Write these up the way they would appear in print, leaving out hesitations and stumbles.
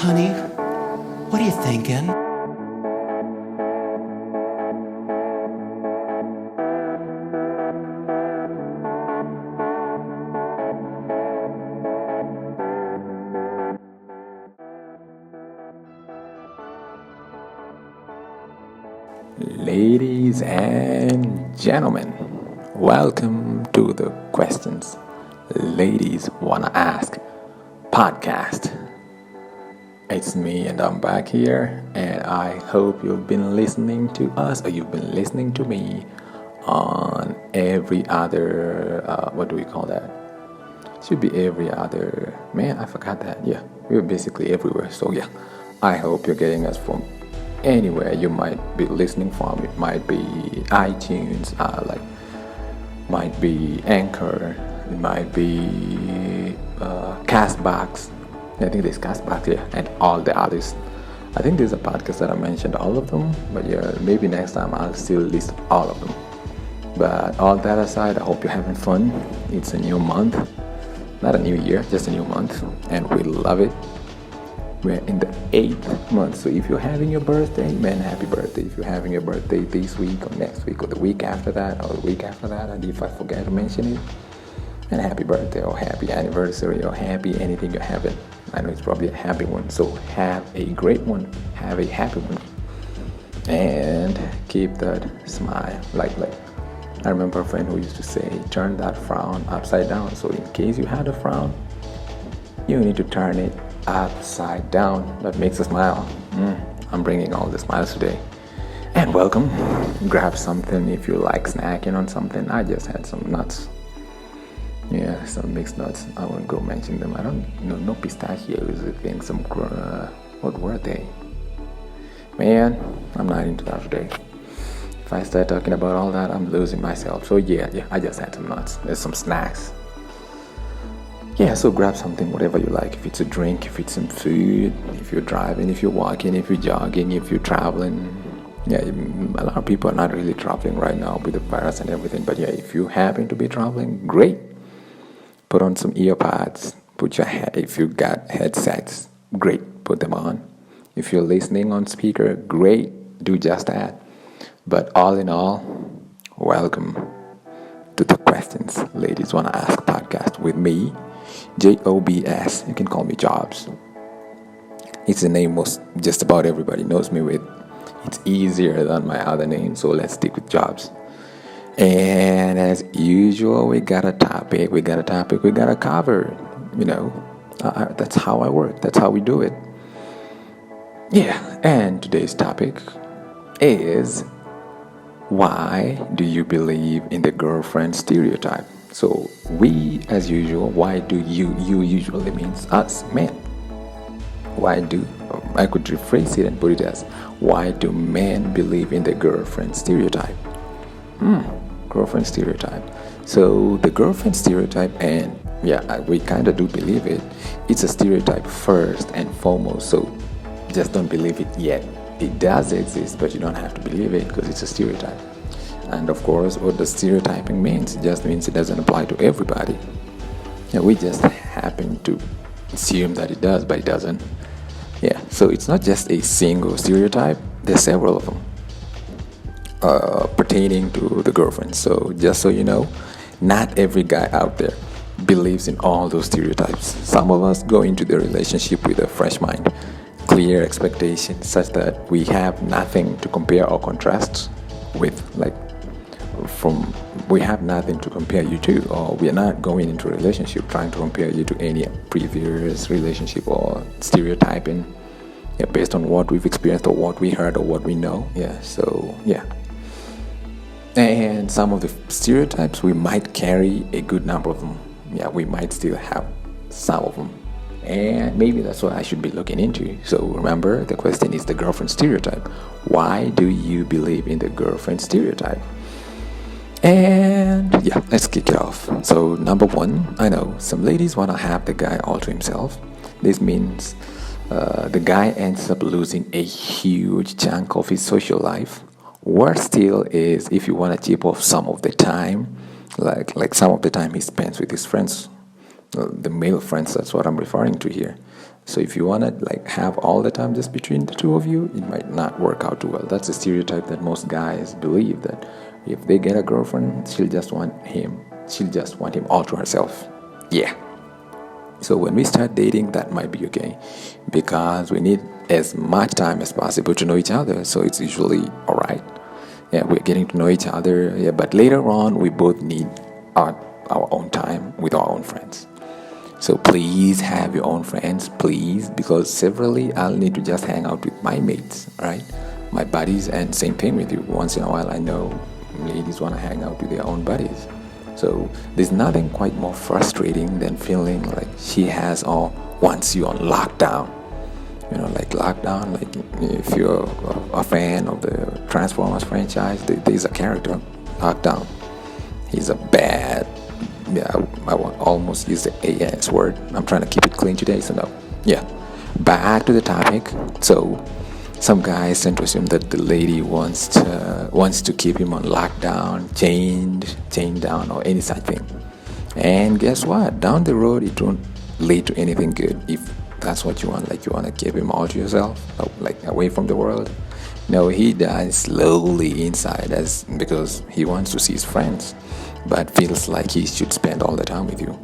Honey, what are you thinking? Ladies and gentlemen, welcome to the Questions Ladies Wanna Ask podcast. It's me, and I'm back here, and I hope you've been listening to us, or you've been listening to me on every other, what do we call that? Should be every other, man, I forgot that. Yeah, we're basically everywhere. So yeah, I hope you're getting us from anywhere you might be listening from. It might be iTunes, might be Anchor, it might be Castbox. I think there's Castbox, yeah, and all the others. I think there's a podcast that I mentioned all of them, but yeah, maybe next time I'll still list all of them. But all that aside, I hope you're having fun. It's a new month, not a new year, just a new month, and we love it. We're in the 8th month, so if you're having your birthday, man, happy birthday. If you're having your birthday this week or next week or the week after that or the week after that, and if I forget to mention it, and happy birthday or happy anniversary or happy anything you're having. I know it's probably a happy one, so have a great one, have a happy one, and keep that smile. Like I remember a friend who used to say, turn that frown upside down. So in case you had a frown, you need to turn it upside down. That makes a smile. I'm bringing all the smiles today. And welcome. Grab something if you like snacking on something. I just had some nuts. Yeah, some mixed nuts. I won't go mention them. I don't know. No pistachios. I think some. What were they? Man, I'm not into that today. If I start talking about all that, I'm losing myself. So yeah, I just had some nuts. There's some snacks. Yeah, so grab something, whatever you like. If it's a drink, if it's some food, if you're driving, if you're walking, if you're jogging, if you're traveling. Yeah, a lot of people are not really traveling right now with the virus and everything. But yeah, if you happen to be traveling, great. Put on some earpods. If you got headsets, great. Put them on. If you're listening on speaker, great. Do just that. But all in all, welcome to the Questions Ladies Wanna Ask podcast with me, Jobs. You can call me Jobs. It's the name most just about everybody knows me with. It's easier than my other name, so let's stick with Jobs. And as usual, we got a topic, we got a cover. That's how I work. That's how we do it. Yeah, and today's topic is, why do you believe in the girlfriend stereotype? So we, as usual, why do you usually means us, men. I could rephrase it and put it as, why do men believe in the girlfriend stereotype? Girlfriend stereotype. So the girlfriend stereotype, and yeah, we kind of do believe it. It's a stereotype first and foremost, so just don't believe it yet. It does exist, but you don't have to believe it because it's a stereotype. And of course, what the stereotyping means, it just means it doesn't apply to everybody. Yeah, we just happen to assume that it does, but it doesn't. Yeah, so it's not just a single stereotype. There's several of them pertaining to the girlfriend. So just so you know, not every guy out there believes in all those stereotypes. Some of us go into the relationship with a fresh mind, clear expectations, such that we have nothing to compare or contrast with. We have nothing to compare you to, or we are not going into a relationship trying to compare you to any previous relationship or stereotyping, based on what we've experienced or what we heard or what we know. And some of the stereotypes, we might carry a good number of them. We might still have some of them, and maybe that's what I should be looking into. So remember, the question is the girlfriend stereotype. Why do you believe in the girlfriend stereotype? And yeah, let's kick it off. So number one, I know some ladies want to have the guy all to himself. This means the guy ends up losing a huge chunk of his social life. Worse still is if you want to chip off some of the time, like some of the time he spends with his friends. The male friends, that's what I'm referring to here. So if you want to like have all the time just between the two of you, it might not work out too well. That's a stereotype that most guys believe, that if they get a girlfriend, she'll just want him all to herself. Yeah. So when we start dating, that might be okay, because we need as much time as possible to know each other. So it's usually all right. Yeah, we're getting to know each other. Yeah, but later on, we both need our own time with our own friends. So please have your own friends, please, because severally I'll need to just hang out with my mates, right? My buddies, and same thing with you. Once in a while, I know ladies want to hang out with their own buddies. So there's nothing quite more frustrating than feeling like she has or wants you on lockdown. Like lockdown, like if you're a fan of the Transformers franchise, there's a character, Lockdown. He's a bad, I want almost use the AS word. I'm trying to keep it clean today, so no. Yeah, back to the topic. So some guys tend to assume that the lady wants to keep him on lockdown, chained down, or any such thing. And guess what? Down the road, it won't lead to anything good if that's what you want. Like you want to keep him all to yourself, like away from the world. No, he dies slowly inside, as because he wants to see his friends, but feels like he should spend all the time with you.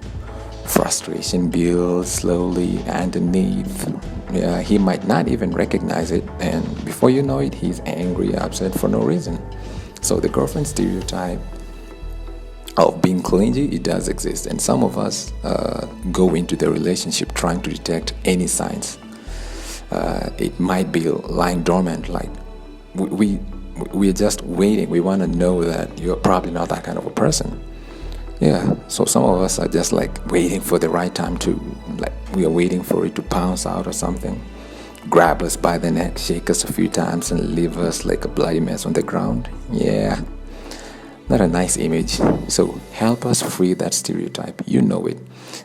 Frustration builds slowly underneath. Yeah, he might not even recognize it, and before you know it, he's angry, upset for no reason. So the girlfriend stereotype of being clingy, it does exist, and some of us go into the relationship trying to detect any signs. It might be lying dormant, like we're just waiting. We want to know that you're probably not that kind of a person. Yeah, so some of us are just like waiting for the right time to, like, we are waiting for it to pounce out or something, grab us by the neck, shake us a few times, and leave us like a bloody mess on the ground. Yeah, not a nice image. So help us free that stereotype. You know it.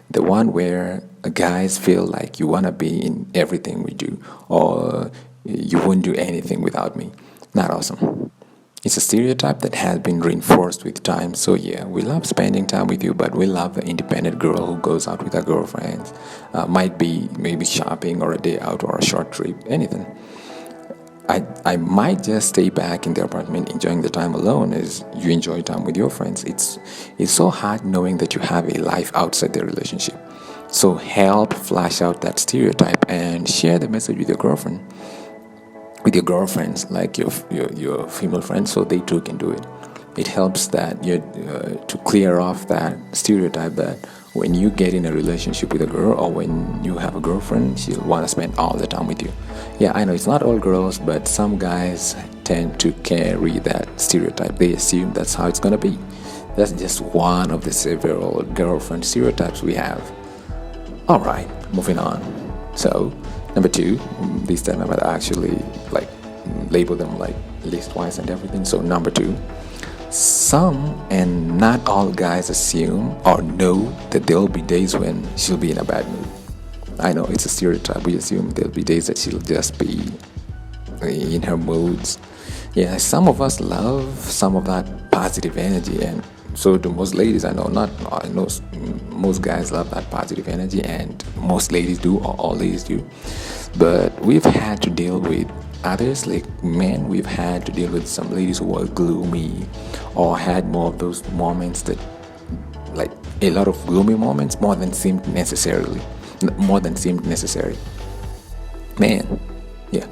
The one where guys feel like you want to be in everything we do, or you won't do anything without me. Not awesome. It's a stereotype that has been reinforced with time. So yeah, we love spending time with you, but we love the independent girl who goes out with her girlfriends. Might be maybe shopping or a day out or a short trip, anything. I might just stay back in the apartment enjoying the time alone as you enjoy time with your friends. It's so hard knowing that you have a life outside the relationship. So help flash out that stereotype and share the message with your girlfriend, with your girlfriends, like your female friends, so they too can do it. It helps that you to clear off that stereotype that when you get in a relationship with a girl, or when you have a girlfriend, she'll want to spend all the time with you. Yeah, I know it's not all girls, but some guys tend to carry that stereotype. They assume that's how it's gonna be. That's just one of the several girlfriend stereotypes we have. All right, moving on. So number 2, this time I'm gonna actually like label them like list-wise and everything. So number 2, some and not all guys assume or know that there'll be days when she'll be in a bad mood. I know it's a stereotype. We assume there'll be days that she'll just be in her moods. Yeah, some of us love some of that positive energy, and so do most ladies. I know most guys love that positive energy, and most ladies do, or all ladies do. But we've had to deal with others, like men. We've had to deal with some ladies who were gloomy, or had more of those moments that, like a lot of gloomy moments, more than seemed necessary. Man, yeah.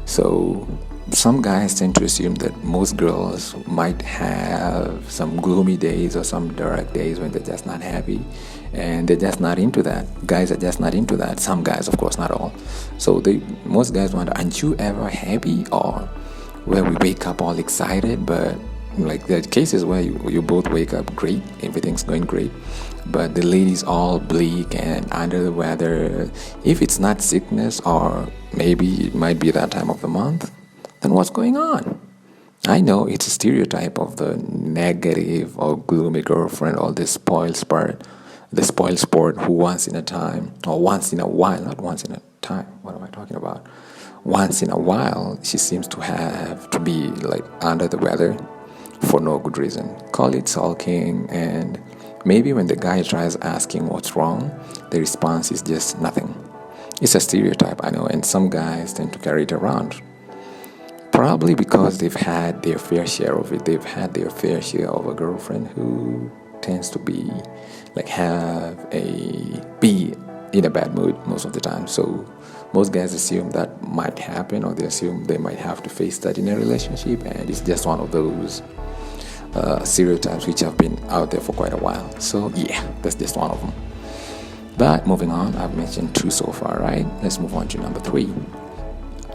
So some guys tend to assume that most girls might have some gloomy days or some dark days when they're just not happy, and they're just not into that. Guys are just not into that. Some guys, of course, not all. So most guys wonder, aren't you ever happy? Or where we wake up all excited, but like there are cases where you both wake up great, everything's going great, but the lady's all bleak and under the weather. If it's not sickness, or maybe it might be that time of the month, then what's going on? I know it's a stereotype of the negative or gloomy girlfriend, or the spoiled sport who once in a time, or once in a while, not once in a time, what am I talking about? Once in a while, she seems to have to be like under the weather for no good reason. Call it sulking, and Maybe when the guy tries asking what's wrong, the response is just nothing. It's a stereotype, I know, and some guys tend to carry it around. Probably because they've had their fair share of it. They've had their fair share of a girlfriend who tends to be be in a bad mood most of the time. So most guys assume that might happen, or they assume they might have to face that in a relationship, and it's just one of those stereotypes which have been out there for quite a while. So yeah, that's just one of them. But moving on, I've mentioned 2 so far, right? Let's move on to number 3.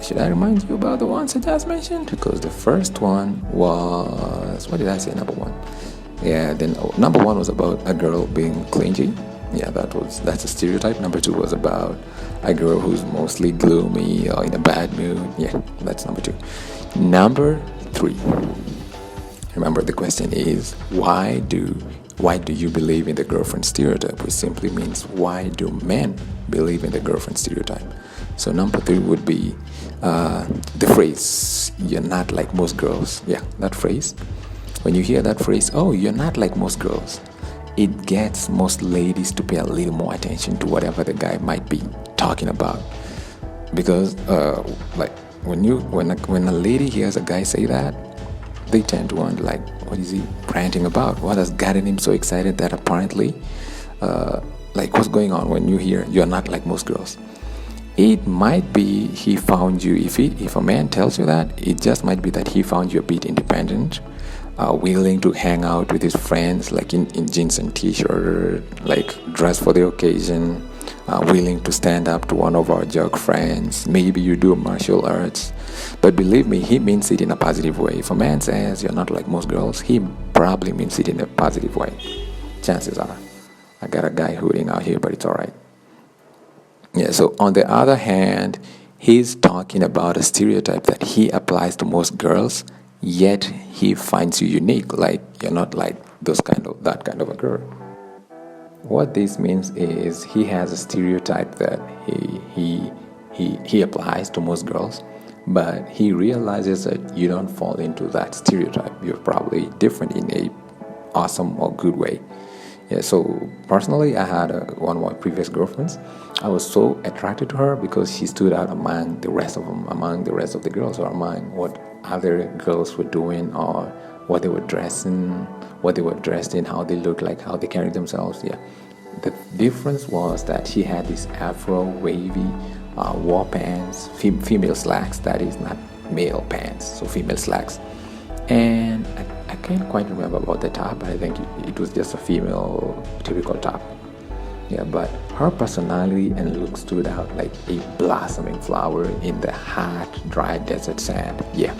Should I remind you about the ones I just mentioned? Because the first one was, what did I say, number 1? Yeah, then number 1 was about a girl being clingy. Yeah, that's a stereotype. Number 2 was about a girl who's mostly gloomy or in a bad mood. Yeah, that's number 2. Number 3. Remember, the question is, why do you believe in the girlfriend stereotype? Which simply means, why do men believe in the girlfriend stereotype? So number 3 would be the phrase, "You're not like most girls." Yeah, that phrase. When you hear that phrase, "Oh, you're not like most girls," it gets most ladies to pay a little more attention to whatever the guy might be talking about. Because when a lady hears a guy say that, they tend to wonder, like, what is he ranting about? What has gotten him so excited that apparently, what's going on when you hear "you're not like most girls"? It might be he found you, if a man tells you that, it just might be that he found you a bit independent, willing to hang out with his friends, like in jeans and t-shirt, like dressed for the occasion, willing to stand up to one of our jock friends. Maybe you do martial arts. But believe me, he means it in a positive way. If a man says "you're not like most girls," he probably means it in a positive way. Chances are. I got a guy hooting out here, but it's alright. Yeah, so on the other hand, he's talking about a stereotype that he applies to most girls, yet he finds you unique, like you're not like that kind of a girl. What this means is he has a stereotype that he applies to most girls, but he realizes that you don't fall into that stereotype. You're probably different in a awesome or good way. Yeah, so personally, I had one of my previous girlfriends. I was so attracted to her because she stood out among the rest of them, among the rest of the girls, or among what other girls were doing, or what they were dressing, what they were dressed in, how they looked like, how they carried themselves. Yeah, the difference was that she had this afro, wavy, war pants, female slacks. That is not male pants, so female slacks. And I can't quite remember about the top, but I think it was just a female typical top. Yeah, but her personality and look stood out like a blossoming flower in the hot, dry desert sand. Yeah,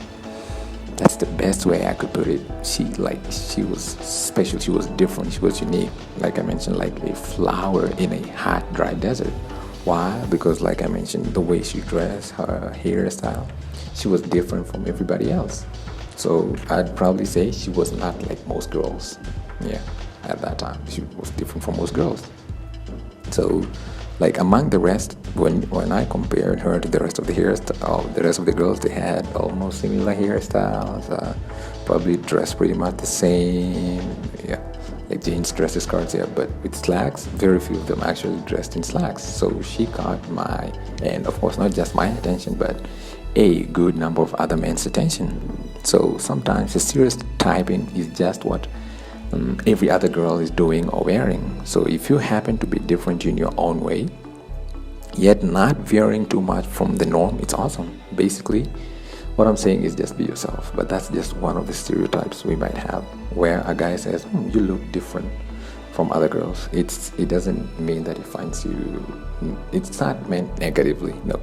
that's the best way I could put it. She was special, she was different, she was unique. Like I mentioned, like a flower in a hot, dry desert. Why? Because like I mentioned, the way she dressed, her hairstyle, she was different from everybody else. So I'd probably say she was not like most girls. Yeah, at that time, she was different from most girls. So, like among the rest, when I compared her to the rest of the girls, they had almost similar hairstyles, probably dressed pretty much the same. Yeah, like jeans, dresses, skirts. Yeah, but with slacks, very few of them actually dressed in slacks. So she caught my, and of course not just my attention, but a good number of other men's attention. So sometimes the stereotyping is just what every other girl is doing or wearing. So if you happen to be different in your own way, yet not veering too much from the norm, it's awesome. Basically, what I'm saying is just be yourself. But that's just one of the stereotypes we might have, where a guy says, you look different from other girls. It doesn't mean that he finds you, it's not meant negatively, no.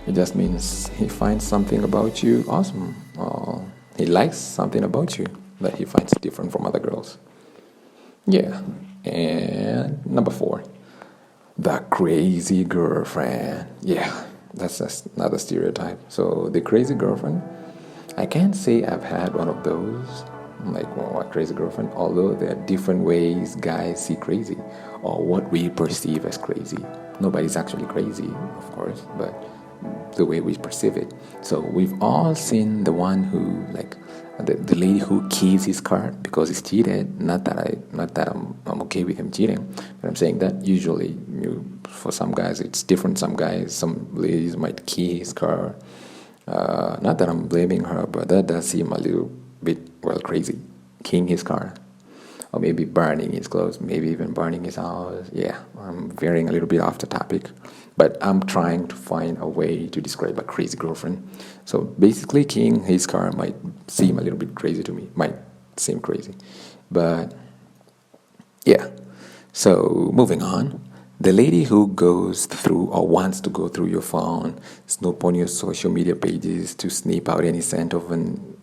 It just means he finds something about you awesome, or he likes something about you that he finds different from other girls. Yeah. And number 4, the crazy girlfriend. Yeah, that's another stereotype. So the crazy girlfriend, I can't say I've had one of those, like a crazy girlfriend, although there are different ways guys see crazy, or what we perceive as crazy. Nobody's actually crazy, of course, but the way we perceive it. So we've all seen the one who, like, the lady who keys his car because he's cheated. Not that I'm okay with him cheating, but I'm saying that usually for some guys it's different. Some ladies might key his car. Not that I'm blaming her, but that does seem a little bit crazy. Keying his car, or maybe burning his clothes, maybe even burning his house. Yeah, I'm veering a little bit off the topic, but I'm trying to find a way to describe a crazy girlfriend. So basically, keying his car might seem a little bit crazy to me, might seem crazy, but yeah. So moving on, the lady who goes through or wants to go through your phone, snoop on your social media pages to sniff out any scent of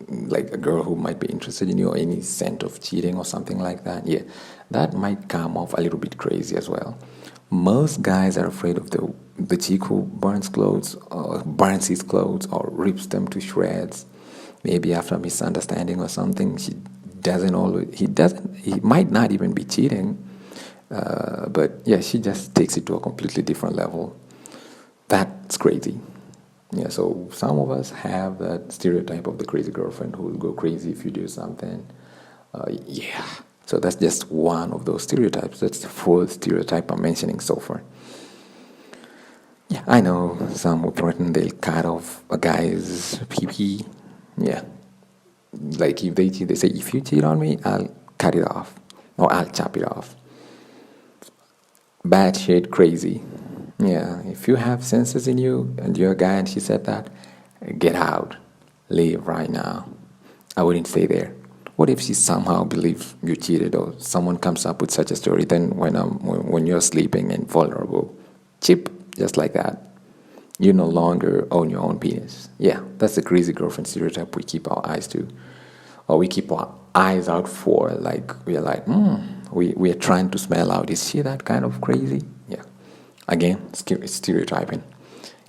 like a girl who might be interested in you, or any scent of cheating or something like that. Yeah, that might come off a little bit crazy as well. Most guys are afraid of the chick who burns clothes, or burns his clothes, or rips them to shreds. Maybe after a misunderstanding or something, he might not even be cheating. But yeah, she just takes it to a completely different level. That's crazy. Yeah, so some of us have that stereotype of the crazy girlfriend who will go crazy if you do something. Yeah, so that's just one of those stereotypes. That's the fourth stereotype I'm mentioning so far. Yeah, I know some will threaten they'll cut off a guy's pee. Yeah, like if they cheat, they say, if you cheat on me, I'll cut it off, or I'll chop it off. Bad shit crazy. Yeah, if you have senses in you and you're a guy and she said that, get out. Leave right now. I wouldn't stay there. What if she somehow believes you cheated, or someone comes up with such a story, then when you're sleeping and vulnerable, chip, just like that, you no longer own your own penis. Yeah, that's the crazy girlfriend stereotype we keep our eyes to, or we keep our eyes out for. Like, we're like, we are trying to smell out, is she that kind of crazy? Yeah. Again, it's stereotyping.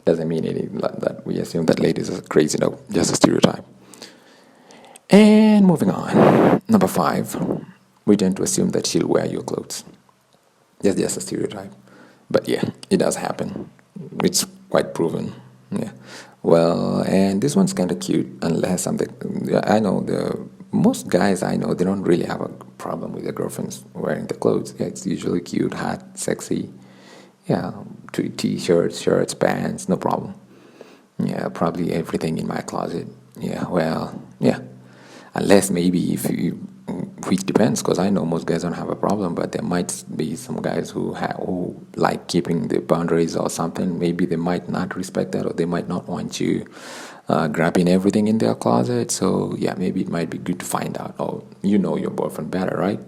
Doesn't mean that we assume that ladies are crazy. No, just a stereotype. And moving on. Number 5, we tend to assume that she'll wear your clothes. That's just a stereotype. But yeah, it does happen. It's quite proven. Yeah. Well, and this one's kind of cute, unless something. I know most guys I know, they don't really have a problem with their girlfriends wearing the clothes. Yeah, it's usually cute, hot, sexy. Yeah, t-shirts, shirts, pants, no problem. Yeah, probably everything in my closet. Yeah, well, yeah. Unless maybe which depends, because I know most guys don't have a problem, but there might be some guys who like keeping the boundaries or something. Maybe they might not respect that, or they might not want you grabbing everything in their closet. So yeah, maybe it might be good to find out. Or you know your boyfriend better, right?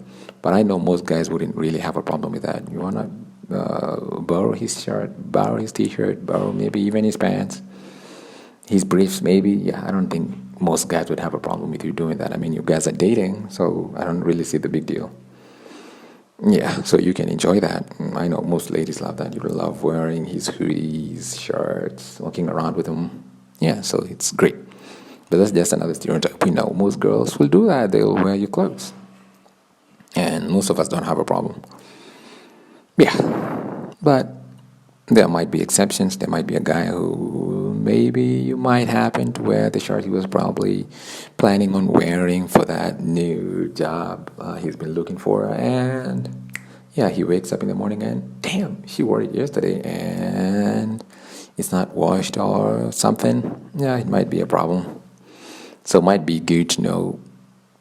But I know most guys wouldn't really have a problem with that. You wanna borrow his shirt, borrow his t-shirt, borrow maybe even his pants, his briefs maybe. Yeah, I don't think most guys would have a problem with you doing that. I mean, you guys are dating, so I don't really see the big deal. Yeah, so you can enjoy that. I know most ladies love that. You love wearing his hoodies, shirts, walking around with him. Yeah, so it's great. But that's just another stereotype. We know most girls will do that. They'll wear your clothes. And most of us don't have a problem. Yeah, but there might be exceptions. There might be a guy who maybe you might happen to wear the shirt he was probably planning on wearing for that new job he's been looking for. And yeah, he wakes up in the morning and damn, she wore it yesterday and it's not washed or something. Yeah, it might be a problem. So it might be good to know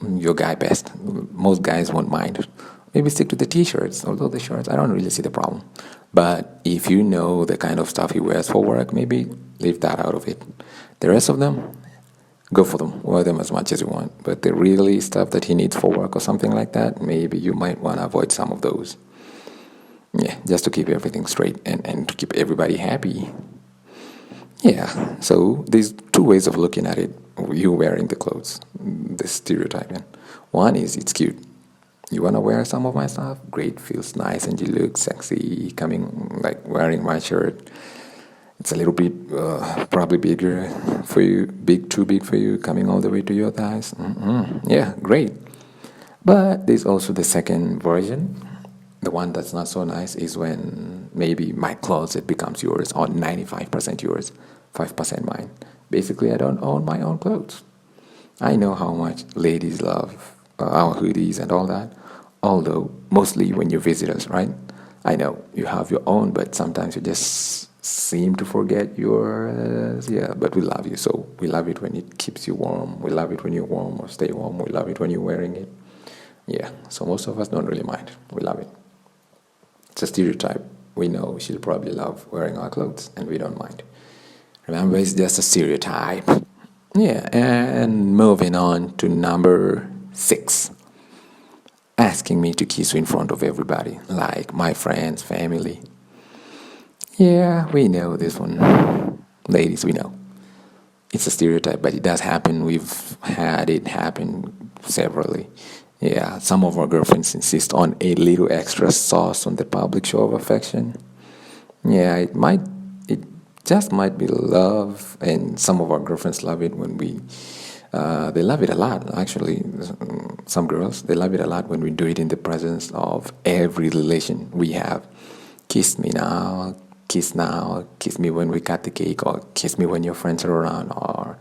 your guy best. Most guys won't mind. Maybe stick to the t-shirts, although the shirts, I don't really see the problem. But if you know the kind of stuff he wears for work, maybe leave that out of it. The rest of them, go for them. Wear them as much as you want. But the really stuff that he needs for work or something like that, maybe you might want to avoid some of those. Yeah, just to keep everything straight and to keep everybody happy. Yeah, so there's 2 ways of looking at it. You wearing the clothes, the stereotyping. One is it's cute. You want to wear some of my stuff? Great, feels nice and you look sexy coming, like wearing my shirt. It's a little bit probably bigger for you, too big for you, coming all the way to your thighs. Yeah, great. But there's also the second version. The one that's not so nice is when maybe my closet becomes yours, or 95% yours. 5% mine. Basically, I don't own my own clothes. I know how much ladies love our hoodies and all that, although mostly when you visit us, right? I know you have your own, but sometimes you just seem to forget yours. Yeah, but we love you, so we love it when it keeps you warm. We love it when you're warm or stay warm. We love it when you're wearing it. Yeah, so most of us don't really mind. We love it. It's a stereotype. We know she'll probably love wearing our clothes, and we don't mind. Remember, it's just a stereotype. Yeah, and moving on to number 6. Asking me to kiss you in front of everybody, like my friends, family. Yeah, we know this one. Ladies, we know. It's a stereotype, but it does happen. We've had it happen severally. Yeah, some of our girlfriends insist on a little extra sauce on the public show of affection. Yeah, it just might be love, and some of our girlfriends love it when they love it a lot, actually. Some girls, they love it a lot when we do it in the presence of every relation we have. Kiss me now, kiss me when we cut the cake, or kiss me when your friends are around, or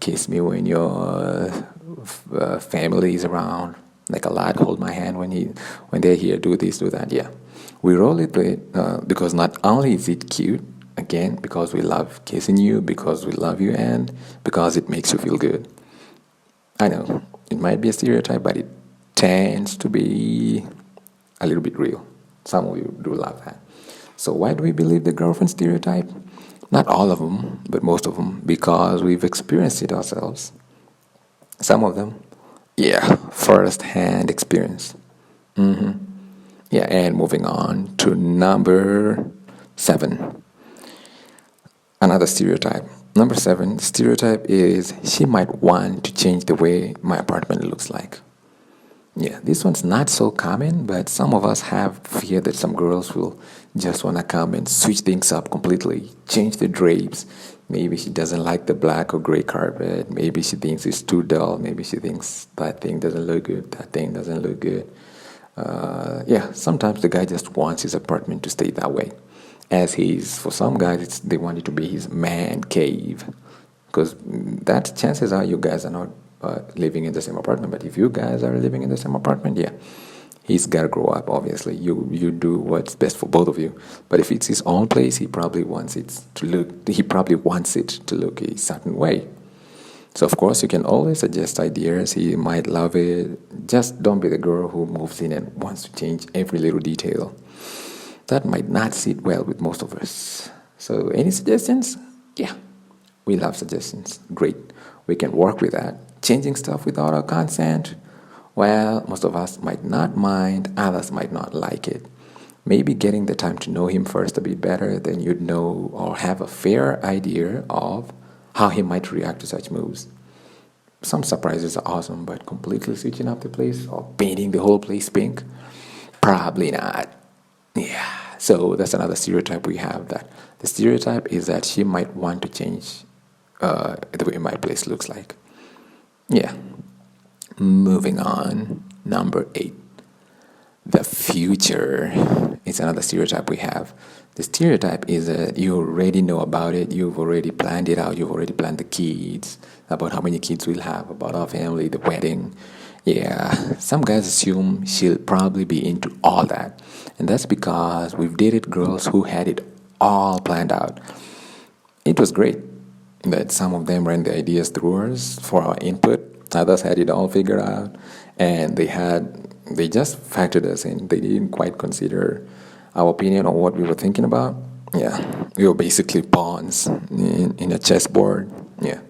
kiss me when your family is around. Like a lot, hold my hand when they're here, do this, do that. Yeah, we roll it because not only is it cute, again, because we love kissing you, because we love you, and because it makes you feel good. I know it might be a stereotype, but it tends to be a little bit real. Some of you do love that. So why do we believe the girlfriend stereotype? Not all of them, but most of them, because we've experienced it ourselves. Some of them, yeah, first-hand experience. Yeah, and moving on to number 7. Another stereotype. Number 7, stereotype is she might want to change the way my apartment looks like. Yeah, this one's not so common, but some of us have fear that some girls will just want to come and switch things up completely, change the drapes. Maybe she doesn't like the black or gray carpet. Maybe she thinks it's too dull. Maybe she thinks that thing doesn't look good, that thing doesn't look good. Yeah, sometimes the guy just wants his apartment to stay that way. For some guys, they want it to be his man cave. Because that chances are you guys are not living in the same apartment. But if you guys are living in the same apartment, yeah, he's got to grow up, obviously. You do what's best for both of you. But if it's his own place, he probably wants it to look a certain way. So, of course, you can always suggest ideas. He might love it. Just don't be the girl who moves in and wants to change every little detail. That might not sit well with most of us. So, any suggestions? Yeah, we love suggestions. Great. We can work with that. Changing stuff without our consent? Well, most of us might not mind, others might not like it. Maybe getting the time to know him first a bit better, then you'd know or have a fair idea of how he might react to such moves. Some surprises are awesome, but completely switching up the place or painting the whole place pink? Probably not. Yeah, so that's another stereotype we have. That the stereotype is that she might want to change the way my place looks like. Yeah. Moving on, number 8. The future is another stereotype we have. The stereotype is that you already know about it, you've already planned it out, you've already planned the kids, about how many kids we'll have, about our family, the wedding. Yeah, some guys assume she'll probably be into all that. And that's because we've dated girls who had it all planned out. It was great that some of them ran the ideas through us for our input. Others had it all figured out, and they just factored us in. They didn't quite consider our opinion on what we were thinking about. Yeah, we were basically pawns in a chessboard. Yeah,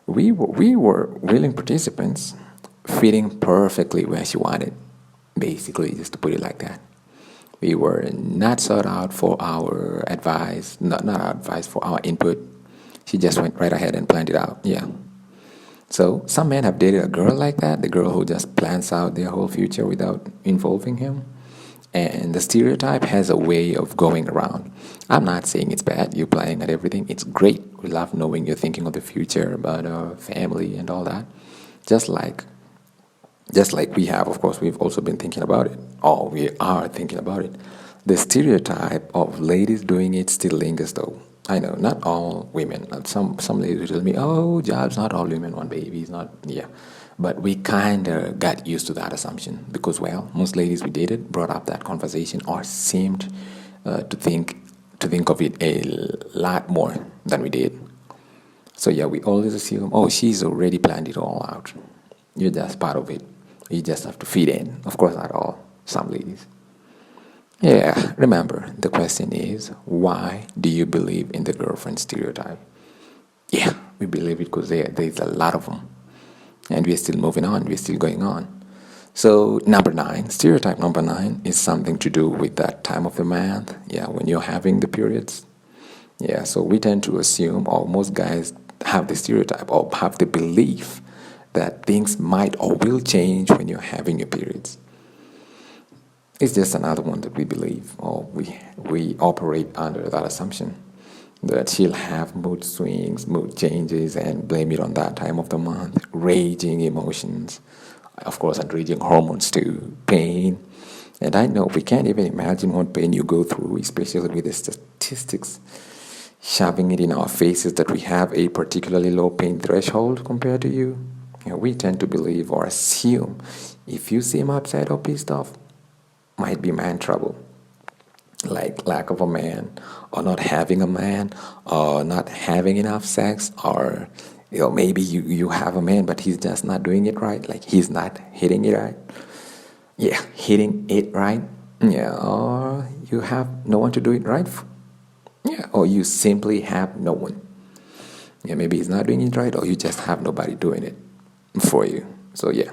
we were willing participants, fitting perfectly where she wanted. Basically, just to put it like that. We were not sought out for our advice, not our advice, for our input. She just went right ahead and planned it out. Yeah. So some men have dated a girl like that, the girl who just plans out their whole future without involving him. And the stereotype has a way of going around. I'm not saying it's bad, you planning at everything. It's great. We love knowing you're thinking of the future, about our family and all that. Just like we have, of course, we've also been thinking about it. We are thinking about it. The stereotype of ladies doing it still lingers, though. I know not all women. Some ladies will tell me, "Oh, jobs, not all women want babies." Not yeah, but we kind of got used to that assumption because well, most ladies we dated brought up that conversation or seemed to think of it a lot more than we did. So yeah, we always assume, oh, she's already planned it all out. You're just part of it. You just have to fit in. Of course, not all. Some ladies. Yeah, remember, the question is, why do you believe in the girlfriend stereotype? Yeah, we believe it because there's a lot of them. And we're still moving on, we're still going on. So, number nine, stereotype number nine is something to do with that time of the month. Yeah, when you're having the periods. Yeah, so we tend to assume, or most guys have the stereotype or have the belief that things might or will change when you're having your periods. It's just another one that we believe, or we operate under that assumption that she'll have mood swings, mood changes, and blame it on that time of the month, raging emotions, of course, and raging hormones too, pain. And I know we can't even imagine what pain you go through, especially with the statistics shoving it in our faces that we have a particularly low pain threshold compared to you. We tend to believe or assume if you seem upset or pissed off, might be man trouble, like lack of a man, or not having a man, or not having enough sex, or maybe you have a man but he's just not doing it right, like he's not hitting it right. Yeah, hitting it right. Yeah, or you have no one to do it right for. Yeah, or you simply have no one. Yeah, maybe he's not doing it right, or you just have nobody doing it for you. So yeah,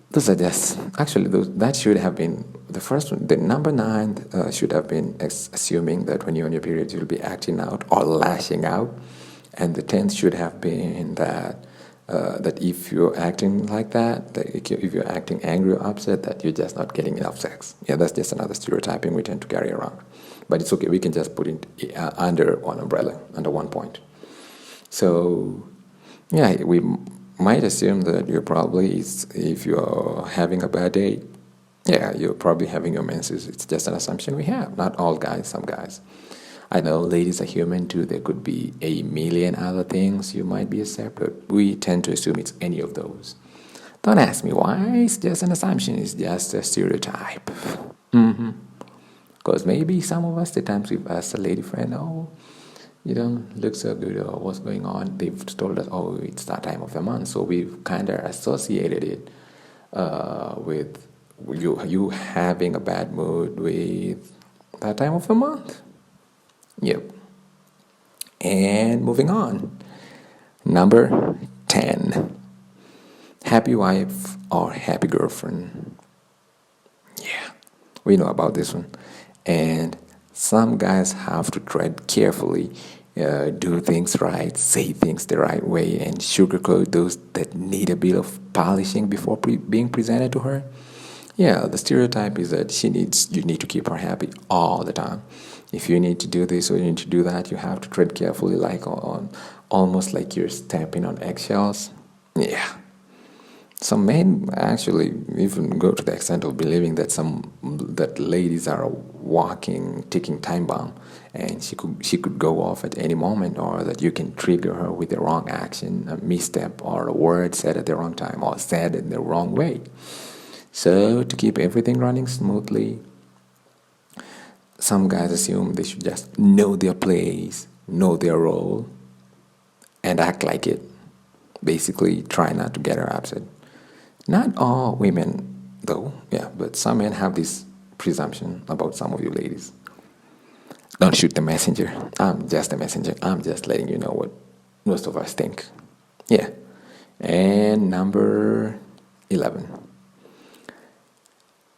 those are just actually that should have been the first one. The number nine should have been assuming that when you're on your period you'll be acting out or lashing out, and the 10th should have been that if you're acting like that if you're acting angry or upset, that you're just not getting enough sex. Yeah, that's just another stereotyping we tend to carry around. But it's okay, we can just put it under one umbrella, under one point. So, yeah, we might assume that you're probably, if you're having a bad day, yeah, you're probably having your menses. It's just an assumption we have. Not all guys, some guys. I know ladies are human too. There could be a million other things you might be accept, but we tend to assume it's any of those. Don't ask me why. It's just an assumption. It's just a stereotype. Because maybe some of us, the times we've asked a lady friend, oh, you don't look so good, or what's going on, they've told us, oh, it's that time of the month. So we've kind of associated it with you having a bad mood with that time of the month. Yep. And moving on. Number 10. Happy wife or happy girlfriend. Yeah, we know about this one. And some guys have to tread carefully, do things right, say things the right way, and sugarcoat those that need a bit of polishing before being presented to her. Yeah, the stereotype is that you need to keep her happy all the time. If you need to do this or you need to do that, you have to tread carefully, like on almost like you're stepping on eggshells. Yeah. Some men actually even go to the extent of believing that ladies are a walking ticking time bomb, and she could go off at any moment, or that you can trigger her with the wrong action, a misstep, or a word said at the wrong time or said in the wrong way. So to keep everything running smoothly, some guys assume they should just know their place, know their role, and act like it. Basically, try not to get her upset. Not all women, though, yeah, but some men have this presumption about some of you ladies. Don't shoot the messenger. I'm just a messenger. I'm just letting you know what most of us think. Yeah. And number 11.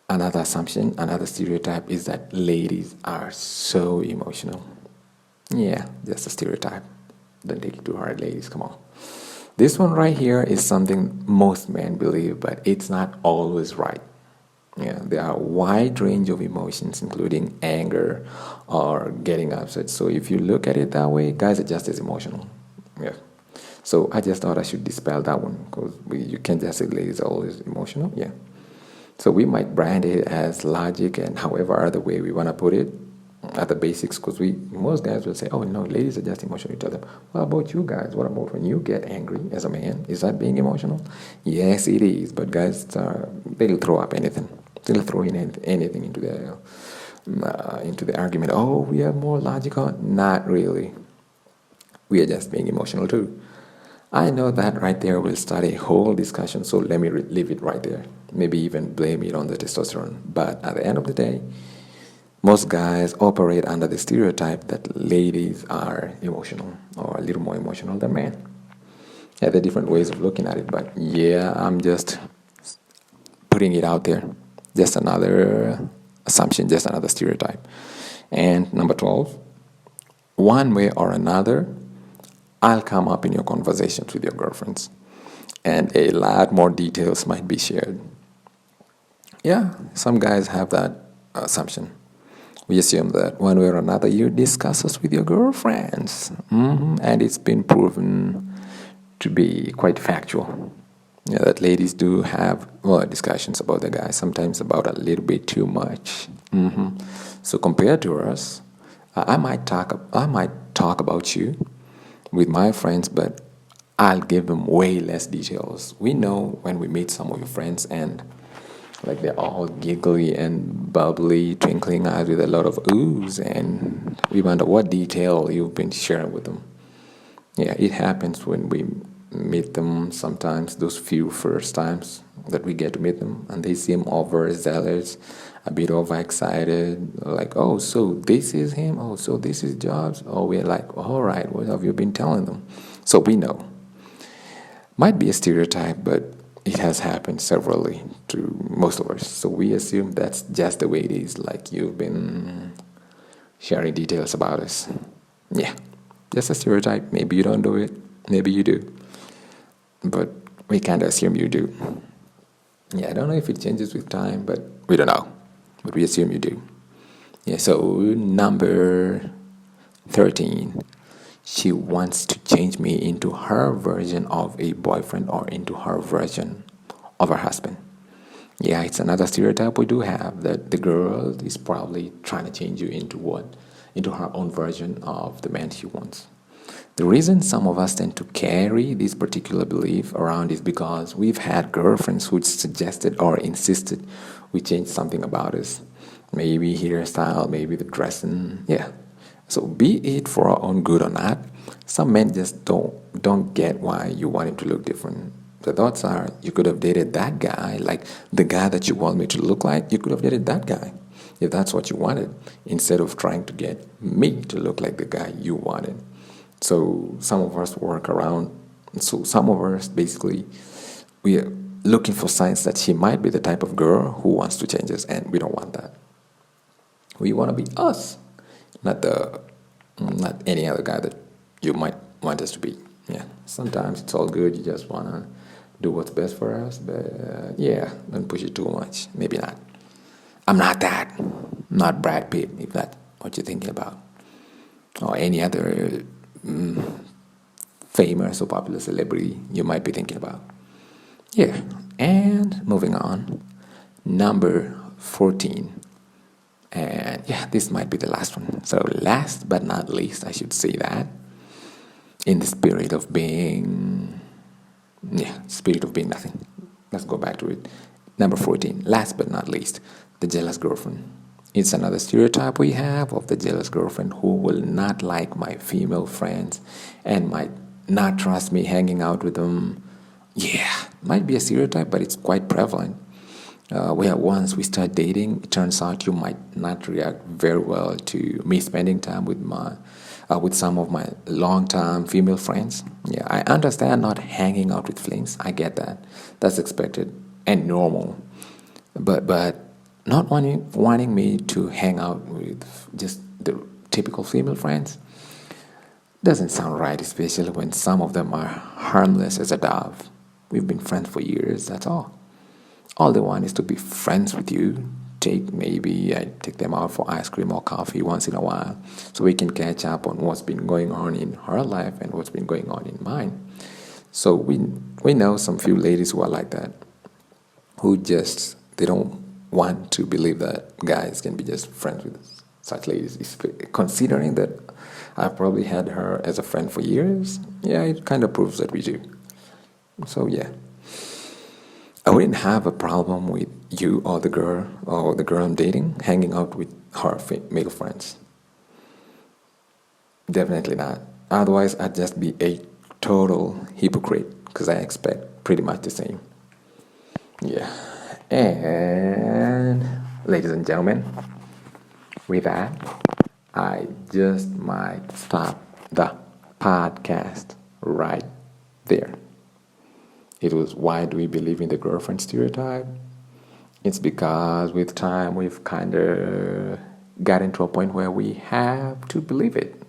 Another assumption, another stereotype is that ladies are so emotional. Yeah, just a stereotype. Don't take it too hard, ladies. Come on. This one right here is something most men believe, but it's not always right. Yeah, there are a wide range of emotions, including anger or getting upset. So if you look at it that way, guys are just as emotional. Yeah. So I just thought I should dispel that one, because you can't just say ladies are always emotional. Yeah. So we might brand it as logic and however other way we want to put it. at the basics, because most guys will say, oh no, ladies are just emotional. You tell them, what about you guys? What about when you get angry as a man? Is that being emotional? Yes, it is. But guys, they'll throw up anything. They'll throw in anything into the argument. Oh, we are more logical. Not really. We are just being emotional too. I know that right there will start a whole discussion, so let me leave it right there. Maybe even blame it on the testosterone. But at the end of the day, most guys operate under the stereotype that ladies are emotional or a little more emotional than men. Yeah, there are different ways of looking at it, but yeah, I'm just putting it out there. Just another assumption, just another stereotype. And number 12, one way or another, I'll come up in your conversations with your girlfriends, and a lot more details might be shared. Yeah, some guys have that assumption. We assume that one way or another you discuss us with your girlfriends, and it's been proven to be quite factual. Yeah, that ladies do have discussions about the guys, sometimes about a little bit too much. So compared to us, I might talk about you with my friends, but I'll give them way less details. We know when we meet some of your friends and like they're all giggly and bubbly, twinkling eyes with a lot of oohs, and we wonder what detail you've been sharing with them. Yeah, it happens when we meet them sometimes, those few first times that we get to meet them, and they seem overzealous, a bit overexcited, like, oh, so this is him, oh, so this is Jobs. Oh, we're like, all right, what have you been telling them? So we know. Might be a stereotype, but it has happened severally to most of us. So we assume that's just the way it is, like you've been sharing details about us. Yeah, just a stereotype. Maybe you don't do it, maybe you do. But we kind of assume you do. Yeah, I don't know if it changes with time, but we don't know. But we assume you do. Yeah, so number 13. She wants to change me into her version of a boyfriend or into her version of her husband. Yeah, it's another stereotype we do have, that the girl is probably trying to change you into her own version of the man she wants. The reason some of us tend to carry this particular belief around is because we've had girlfriends who suggested or insisted we change something about us. Maybe hairstyle, maybe the dressing, yeah. So be it for our own good or not, some men just don't get why you want him to look different. The thoughts are, you could have dated that guy, like the guy that you want me to look like, you could have dated that guy, if that's what you wanted, instead of trying to get me to look like the guy you wanted. So some of us work around, so some of us basically, we are looking for signs that she might be the type of girl who wants to change us, and we don't want that. We want to be us, not any other guy that you might want us to be. Yeah, sometimes it's all good. You just want to do what's best for us, but yeah, don't push it too much. Maybe not. I'm not that. I'm not Brad Pitt, if that's what you're thinking about, or any other famous or popular celebrity you might be thinking about. Yeah, and moving on, number 14. And yeah, this might be the last one. So last but not least, I should say that, in the spirit of being nothing. Let's go back to it. Number 14, last but not least, the jealous girlfriend. It's another stereotype we have of the jealous girlfriend who will not like my female friends and might not trust me hanging out with them. Yeah, might be a stereotype, but it's quite prevalent. Where once we start dating, it turns out you might not react very well to me spending time with some of my long-time female friends. Yeah, I understand not hanging out with flames. I get that. That's expected and normal. But not wanting me to hang out with just the typical female friends doesn't sound right, especially when some of them are harmless as a dove. We've been friends for years, that's all. All they want is to be friends with you. I take them out for ice cream or coffee once in a while, so we can catch up on what's been going on in her life and what's been going on in mine. So we know some few ladies who are like that, who just, they don't want to believe that guys can be just friends with us. such ladies. Considering that I've probably had her as a friend for years, yeah, it kind of proves that we do. So yeah, I wouldn't have a problem with you or the girl I'm dating hanging out with her male friends. Definitely not. Otherwise, I'd just be a total hypocrite because I expect pretty much the same. Yeah. And ladies and gentlemen, with that, I just might stop the podcast right there. It was why do we believe in the girlfriend stereotype? It's because with time we've kind of gotten to a point where we have to believe it.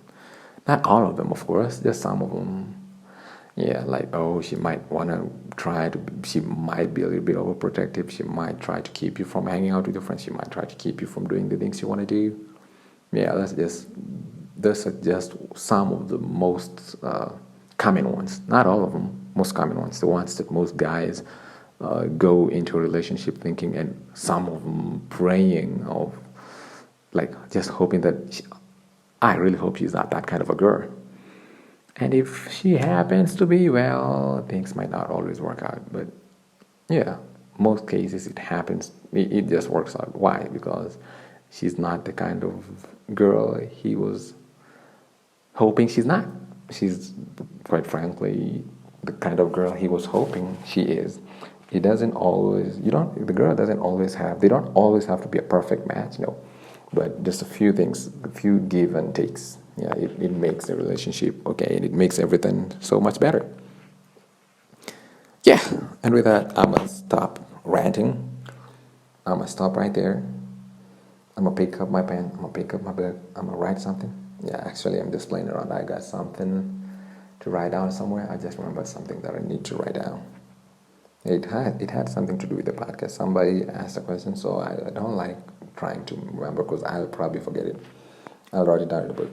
Not all of them, of course, just some of them. Yeah, like, oh, she might want to she might be a little bit overprotective. She might try to keep you from hanging out with your friends. She might try to keep you from doing the things you want to do. Yeah, those are just some of the most common ones. Not all of them, most common ones. The ones that most guys go into a relationship thinking, and some of them praying of, like, just hoping that I really hope she's not that kind of a girl. And if she happens to be, well, things might not always work out. But yeah, most cases it happens. It just works out. Why? Because she's not the kind of girl he was hoping she's not. She's, quite frankly, the kind of girl he was hoping she is. It doesn't always, the girl doesn't always have, they don't always have to be a perfect match, no. But just a few things, a few give and takes. Yeah, it makes the relationship okay, and it makes everything so much better. Yeah, and with that, I'm going to stop ranting. I'm going to stop right there. I'm going to pick up my pen. I'm going to pick up my book. I'm going to write something. Yeah, actually, I'm just playing around. I got something to write down somewhere. I just remembered something that I need to write down. It had something to do with the podcast. Somebody asked a question, so I don't like trying to remember because I'll probably forget it. I'll write it down in the book.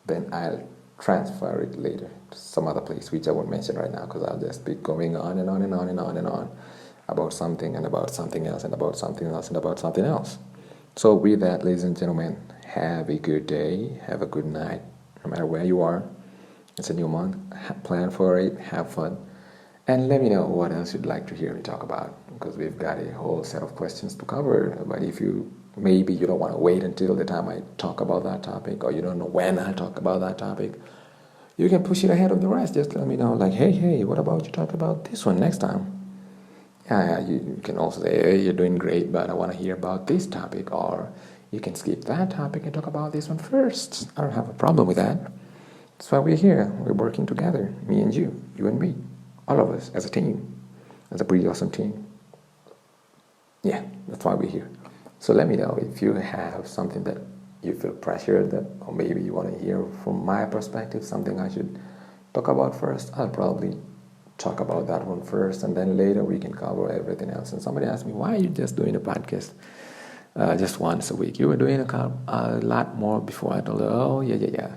Then I'll transfer it later to some other place, which I won't mention right now because I'll just be going on and on and on and on and on about something and about something else and about something else and about something else. So with that, ladies and gentlemen, have a good day, have a good night, no matter where you are. It's a new month. Plan for it, have fun. And let me know what else you'd like to hear me talk about, because we've got a whole set of questions to cover. But if maybe you don't want to wait until the time I talk about that topic, or you don't know when I talk about that topic, you can push it ahead of the rest. Just let me know, like, hey, what about you talk about this one next time? Yeah, you can also say, hey, you're doing great, but I want to hear about this topic. Or you can skip that topic and talk about this one first. I don't have a problem with that. That's why we're here. We're working together, me and you and me. All of us as a team, as a pretty awesome team. Yeah, that's why we're here. So let me know if you have something that you feel pressured that, or maybe you want to hear from my perspective, something I should talk about first. I'll probably talk about that one first, and then later we can cover everything else. And somebody asked me, why are you just doing a podcast just once a week? You were doing a lot more before. I told her, oh, yeah.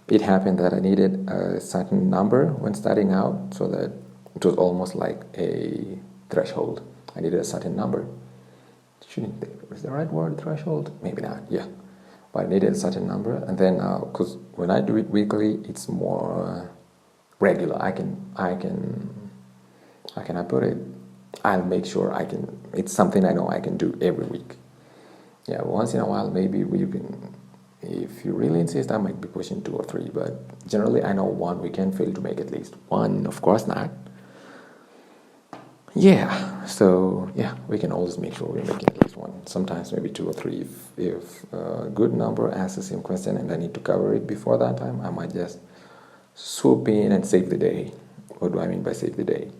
It happened that I needed a certain number when starting out, so that it was almost like a threshold. I needed a certain number. Is the right word, threshold? Maybe not, yeah. But I needed a certain number, and then, because when I do it weekly, it's more regular. I put it? I'll make sure it's something I know I can do every week. Yeah, once in a while, maybe we can, if you really insist, I might be pushing 2 or 3, but generally I know one we can fail to make at least one, of course not. Yeah, so yeah, we can always make sure we're making at least one, sometimes maybe 2 or 3. If a good number asks the same question and I need to cover it before that time, I might just swoop in and save the day. What do I mean by save the day?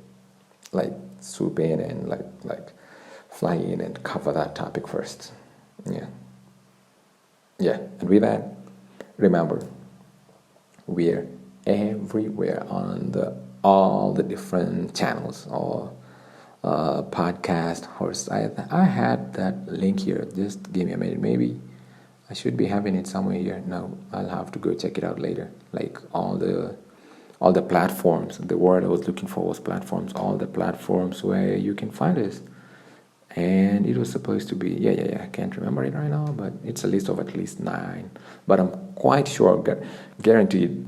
Like swoop in and like fly in and cover that topic first. Yeah, and with that, remember, we're everywhere on all the different channels or podcast or site. I had that link here. Just give me a minute. Maybe I should be having it somewhere here. No, I'll have to go check it out later. Like all the platforms. The word I was looking for was platforms. All the platforms where you can find us. And it was supposed to be, I can't remember it right now, but it's a list of at least 9. But I'm quite sure, guaranteed,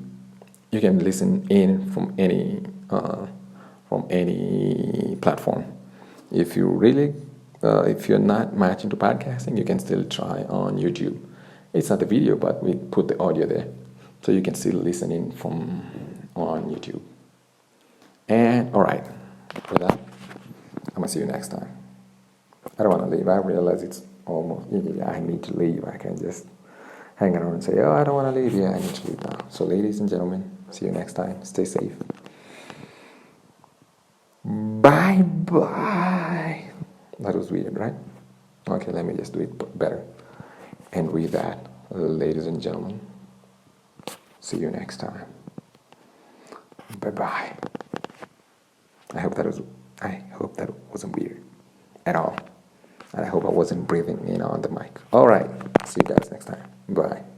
you can listen in from any platform. If you really, if you're not much into podcasting, you can still try on YouTube. It's not a video, but we put the audio there, so you can still listen in from on YouTube. And all right, with that, I'm gonna see you next time. I don't want to leave. I realize it's almost, I need to leave. I can't just hang around and say, oh, I don't want to leave. Yeah, I need to leave now. So ladies and gentlemen, see you next time. Stay safe. Bye-bye. That was weird, right? Okay, let me just do it better. And with that, ladies and gentlemen, see you next time. Bye-bye. I hope that wasn't weird at all. And I hope I wasn't breathing in on the mic. All right. See you guys next time. Bye.